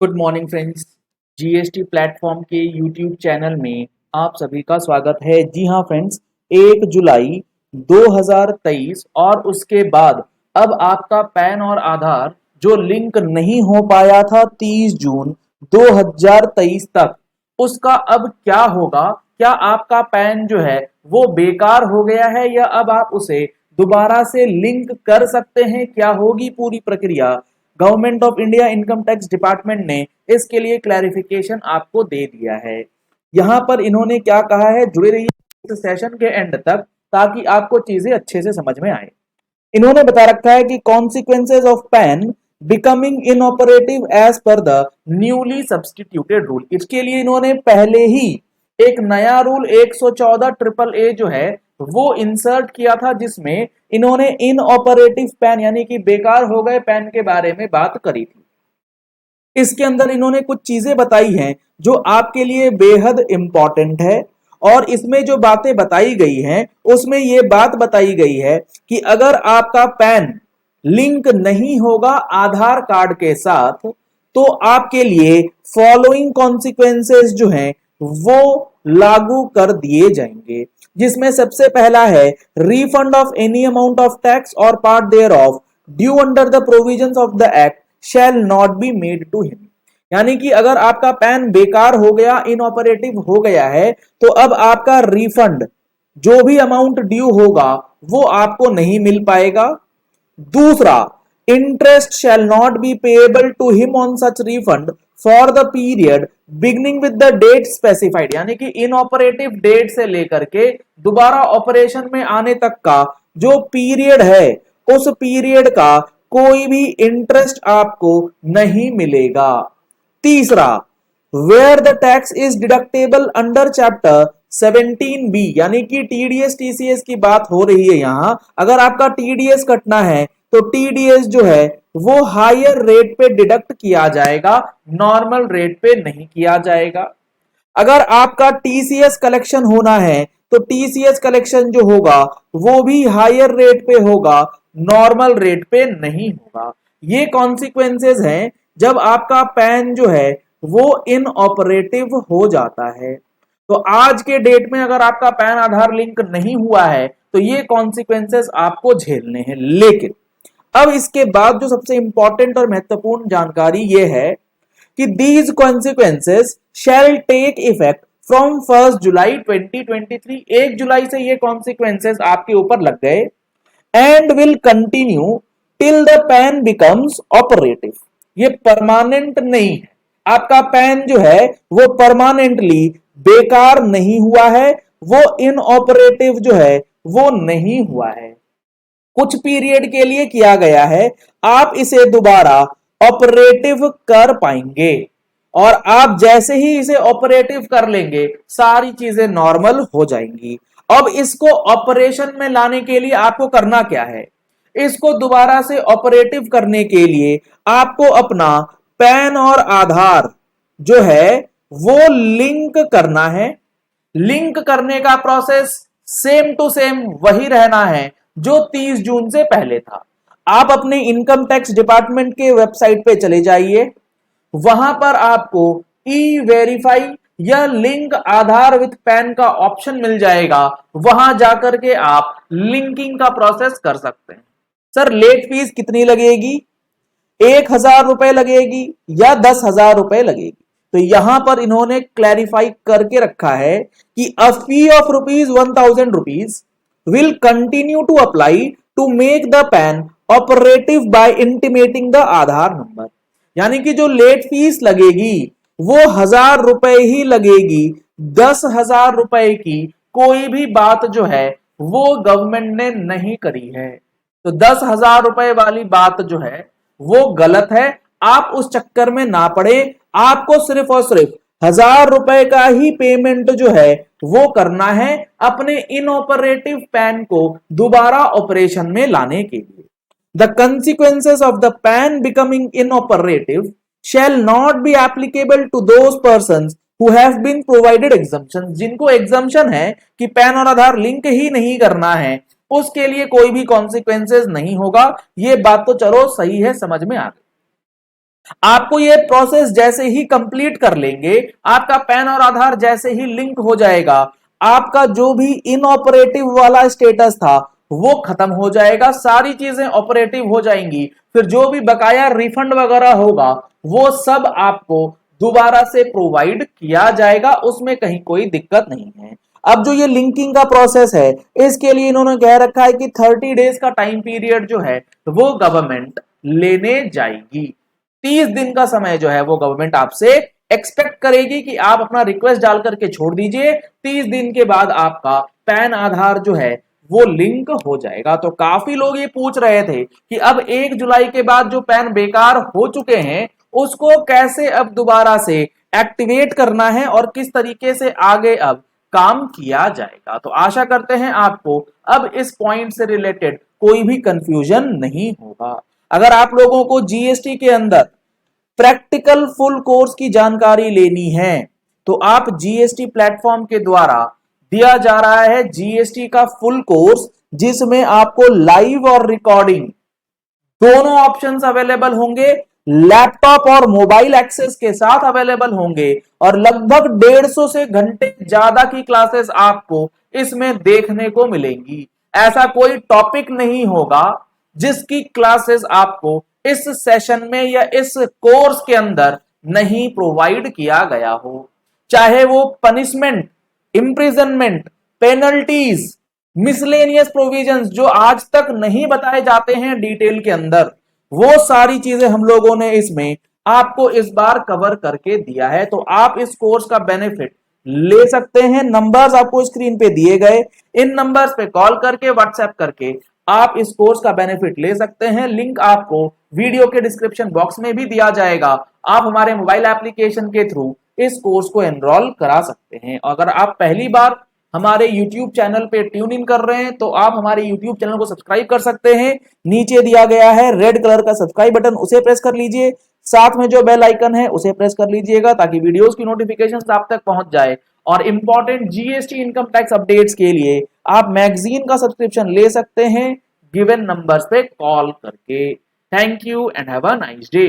Good morning friends. GST platform के YouTube channel में आप सभी का स्वागत है। जी हाँ फ्रेंड्स, 1 जुलाई 2023 और उसके बाद अब आपका पैन और आधार जो लिंक नहीं हो पाया था 30 जून 2023 तक, उसका अब क्या होगा? क्या आपका पैन जो है वो बेकार हो गया है या अब आप उसे दोबारा से लिंक कर सकते हैं? क्या होगी पूरी प्रक्रिया? Government of India income tax department ने इसके लिए क्लैरिफिकेशन आपको दे दिया है। यहां पर इन्होंने क्या कहा है, जुड़े रहिए इस सेशन के एंड तक ताकि आपको चीजें अच्छे से समझ में आए। इन्होंने बता रखा है कि consequences of PAN becoming inoperative as per the newly substituted rule. इसके लिए इन्होंने पहले ही एक नया रूल 114 ट्रिपल ए जो है वो इंसर्ट किया था, जिसमें इन्होंने इनऑपरेटिव पैन यानी कि बेकार हो गए पैन के बारे में बात करी थी। इसके अंदर इन्होंने कुछ चीजें बताई हैं जो आपके लिए बेहद इंपॉर्टेंट है, और इसमें जो बातें बताई गई हैं उसमें यह बात बताई गई है कि अगर आपका पैन लिंक नहीं होगा आधार कार्ड के साथ तो आपके लिए फॉलोइंग कॉन्सिक्वेंसेस जो हैं वो लागू कर दिए जाएंगे, जिसमें सबसे पहला है refund of any amount of tax और part thereof due under the provisions of the act shall not be made to him. यानी कि अगर आपका पैन बेकार हो गया, इनऑपरेटिव हो गया है, तो अब आपका रिफंड जो भी अमाउंट ड्यू होगा वो आपको नहीं मिल पाएगा। दूसरा, interest shall not be payable to him on such refund for the period beginning with the date specified. यानी कि इनऑपरेटिव डेट से लेकर के दोबारा ऑपरेशन में आने तक का जो पीरियड है उस पीरियड का कोई भी इंटरेस्ट आपको नहीं मिलेगा। तीसरा, where the tax is deductible under chapter 17B, यानी कि टीडीएस टीसीएस की बात हो रही है यहां। अगर आपका टीडीएस कटना है तो टीडीएस जो है वो हायर रेट पे डिडक्ट किया जाएगा, नॉर्मल रेट पे नहीं किया जाएगा। अगर आपका टीसीएस कलेक्शन होना है तो टीसीएस कलेक्शन जो होगा वो भी हायर रेट पे होगा, नॉर्मल रेट पे नहीं होगा। ये कॉन्सिक्वेंसेस हैं जब आपका पैन जो है वो इनऑपरेटिव हो जाता है। तो आज के डेट में अगर आपका पैन आधार लिंक नहीं हुआ है तो ये कॉन्सिक्वेंसेस आपको झेलने हैं। लेकिन अब इसके बाद जो सबसे इंपॉर्टेंट और महत्वपूर्ण जानकारी ये है कि these consequences shall take effect from 1 July 2023। 1 जुलाई से ये कॉन्सिक्वेंसेस आपके ऊपर लग गए and will continue till the PAN becomes operative. ये परमानेंट नहीं है, आपका पैन जो है वो परमानेंटली बेकार नहीं हुआ है, वो इनऑपरेटिव जो है वो नहीं हुआ है, कुछ पीरियड के लिए किया गया है। आप इसे दोबारा ऑपरेटिव कर पाएंगे और आप जैसे ही इसे ऑपरेटिव कर लेंगे सारी चीजें नॉर्मल हो जाएंगी। अब इसको ऑपरेशन में लाने के लिए आपको करना क्या है? इसको दोबारा से ऑपरेटिव करने के लिए आपको अपना पैन और आधार जो है वो लिंक करना है। लिंक करने का प्रोसेस सेम टू सेम वही रहना है जो 30 जून से पहले था। आप अपने इनकम टैक्स डिपार्टमेंट के वेबसाइट पे चले जाइए, वहां पर आपको ई वेरीफाई या लिंक आधार विथ पैन का ऑप्शन मिल जाएगा। वहां जाकर के आप लिंकिंग का प्रोसेस कर सकते हैं। सर लेट फीस कितनी लगेगी? 1,000 रुपए लगेगी या 10,000 रुपए लगेगी? तो यहां पर इन्होंने क्लैरिफाई करके रखा है कि अ फी of ₹1,000 will continue to apply to make the PAN operative by intimating the Aadhaar number. यानी कि जो लेट फीस लगेगी वो 1,000 रुपए ही लगेगी। 10,000 रुपए की कोई भी बात जो है वो गवर्नमेंट ने नहीं करी है। तो 10,000 रुपए वाली बात जो है वो गलत है, आप उस चक्कर में ना पड़े। आपको सिर्फ और सिर्फ 1,000 रुपए का ही पेमेंट जो है वो करना है अपने इनऑपरेटिव पैन को दोबारा ऑपरेशन में लाने के लिए। The consequences of the PAN becoming inoperative shall not be applicable to those persons who have been provided exemption. जिनको एग्जम्पशन है कि पैन और आधार लिंक ही नहीं करना है उसके लिए कोई भी कॉन्सिक्वेंसेस नहीं होगा। ये बात तो चलो सही है, समझ में आ गई। आपको ये प्रोसेस जैसे ही कंप्लीट कर लेंगे, आपका पैन और आधार जैसे ही लिंक हो जाएगा, आपका जो भी इनऑपरेटिव वाला स्टेटस था वो खत्म हो जाएगा, सारी चीजें ऑपरेटिव हो जाएंगी। फिर जो भी बकाया रिफंड वगैरह होगा वो सब आपको दोबारा से प्रोवाइड किया जाएगा, उसमें कहीं कोई दिक्कत नहीं है। अब जो ये लिंकिंग का प्रोसेस है, इसके लिए इन्होंने कह रखा है कि 30 डेज का टाइम पीरियड जो है वो गवर्नमेंट लेने जाएगी। 30 दिन का समय जो है वो गवर्नमेंट आपसे एक्सपेक्ट करेगी कि आप अपना रिक्वेस्ट डाल करके छोड़ दीजिए। 30 दिन के बाद आपका पैन आधार जो है वो लिंक हो जाएगा। तो काफी लोग ये पूछ रहे थे कि अब 1 जुलाई के बाद जो पैन बेकार हो चुके हैं उसको कैसे अब दोबारा से एक्टिवेट करना है और किस तरीके से आगे अब काम किया जाएगा। तो आशा करते हैं आपको अब इस पॉइंट से रिलेटेड कोई भी कंफ्यूजन नहीं होगा। अगर आप लोगों को जीएसटी के अंदर प्रैक्टिकल फुल कोर्स की जानकारी लेनी है तो आप जीएसटी प्लेटफॉर्म के द्वारा दिया जा रहा है जीएसटी का फुल कोर्स, जिसमें आपको लाइव और रिकॉर्डिंग दोनों ऑप्शंस अवेलेबल होंगे, लैपटॉप और मोबाइल एक्सेस के साथ अवेलेबल होंगे और लगभग 150 से घंटे ज्यादा की क्लासेस आपको इसमें देखने को मिलेंगी। ऐसा कोई टॉपिक नहीं होगा जिसकी क्लासेस आपको इस सेशन में या इस कोर्स के अंदर नहीं प्रोवाइड किया गया हो, चाहे वो punishment, imprisonment, penalties, miscellaneous provisions जो आज तक नहीं बताए जाते हैं डिटेल के अंदर, वो सारी चीजें हम लोगों ने इसमें आपको इस बार कवर करके दिया है। तो आप इस कोर्स का बेनिफिट ले सकते हैं। नंबर्स आपको स्क्रीन पे दिए गए, इन नंबर्स पे कॉल करके, व्हाट्सएप करके आप इस कोर्स का बेनिफिट ले सकते हैं। लिंक आपको वीडियो के डिस्क्रिप्शन बॉक्स में भी दिया जाएगा। आप हमारे मोबाइल एप्लीकेशन के थ्रू इस कोर्स को एनरोल करा सकते हैं। अगर आप पहली बार हमारे YouTube चैनल पे ट्यून इन कर रहे हैं तो आप हमारे YouTube चैनल को सब्सक्राइब कर सकते हैं। नीचे दिया गया है रेड कलर का सब्सक्राइब बटन, उसे प्रेस कर लीजिए। साथ में जो बेल आइकन है उसे प्रेस कर लीजिएगा ताकि वीडियोस की नोटिफिकेशंस आप तक पहुंच जाए। और important GST income tax updates के लिए आप मैगजीन का सब्सक्रिप्शन ले सकते हैं गिवन नंबर्स पे कॉल करके। Thank you and have a nice day.